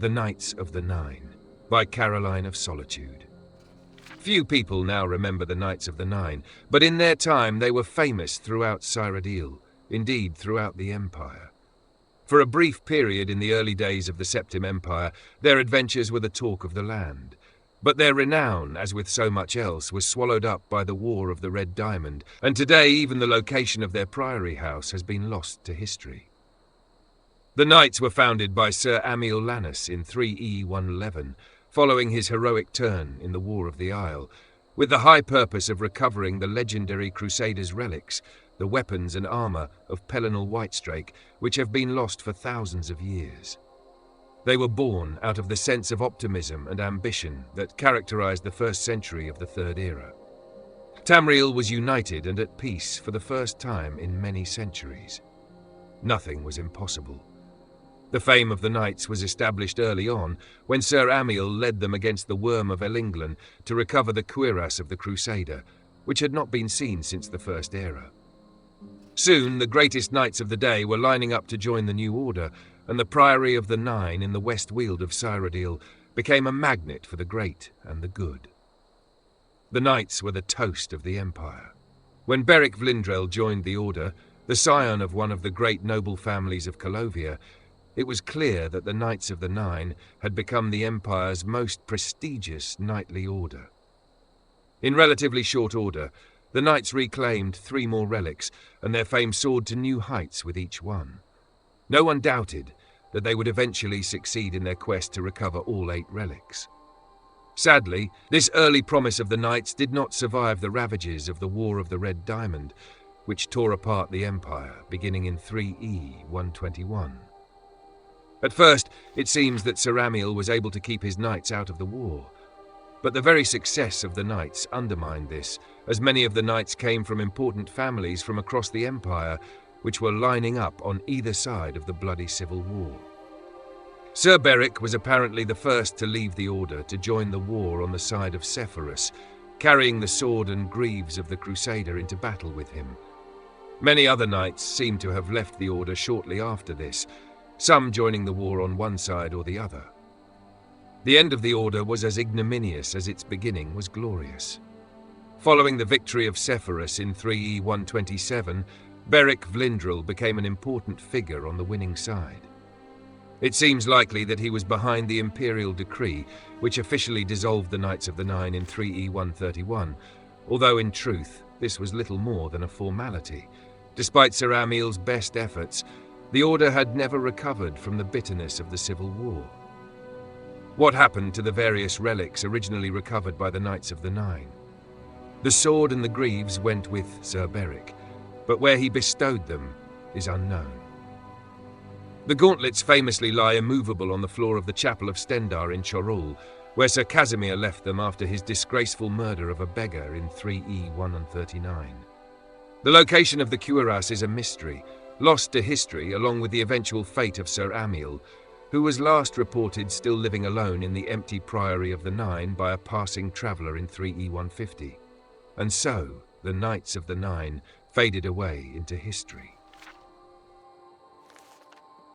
The Knights of the Nine, by Caroline of Solitude. Few people now remember the Knights of the Nine, but in their time they were famous throughout Cyrodiil, indeed throughout the Empire. For a brief period in the early days of the Septim Empire, their adventures were the talk of the land. But their renown, as with so much else, was swallowed up by the War of the Red Diamond, and today even the location of their priory house has been lost to history. The Knights were founded by Sir Amiel Lannis in 3E 111, following his heroic turn in the War of the Isle, with the high purpose of recovering the legendary Crusaders' relics, the weapons and armour of Pelennor Whitestrake, which have been lost for thousands of years. They were born out of the sense of optimism and ambition that characterised the first century of the Third Era. Tamriel was united and at peace for the first time in many centuries. Nothing was impossible. The fame of the Knights was established early on, when Sir Amiel led them against the Worm of Elinglan to recover the cuirass of the Crusader, which had not been seen since the First Era. Soon, the greatest knights of the day were lining up to join the new order, and the Priory of the Nine in the West Weald of Cyrodiil became a magnet for the great and the good. The Knights were the toast of the Empire. When Beric Vlindrel joined the order, the scion of one of the great noble families of Colovia, it was clear that the Knights of the Nine had become the Empire's most prestigious knightly order. In relatively short order, the Knights reclaimed 3 more relics, and their fame soared to new heights with each one. No one doubted that they would eventually succeed in their quest to recover all 8 relics. Sadly, this early promise of the Knights did not survive the ravages of the War of the Red Diamond, which tore apart the Empire, beginning in 3E 121. At first, it seems that Sir Amiel was able to keep his knights out of the war. But the very success of the knights undermined this, as many of the knights came from important families from across the Empire, which were lining up on either side of the bloody civil war. Sir Beric was apparently the first to leave the order to join the war on the side of Sepphoris, carrying the sword and greaves of the Crusader into battle with him. Many other knights seem to have left the order shortly after this, some joining the war on one side or the other. The end of the order was as ignominious as its beginning was glorious. Following the victory of Sepphoris in 3E 127, Beric Vlindrel became an important figure on the winning side. It seems likely that he was behind the imperial decree, which officially dissolved the Knights of the Nine in 3E 131, although in truth this was little more than a formality. Despite Sir Amiel's best efforts, the order had never recovered from the bitterness of the civil war. What happened to the various relics originally recovered by the Knights of the Nine? The sword and the greaves went with Sir Beric, but where he bestowed them is unknown. The gauntlets famously lie immovable on the floor of the Chapel of Stendar in Chorul, where Sir Casimir left them after his disgraceful murder of a beggar in 3E 139. The location of the cuirass is a mystery, lost to history along with the eventual fate of Sir Amiel, who was last reported still living alone in the empty Priory of the Nine by a passing traveller in 3E 150. And so, the Knights of the Nine faded away into history.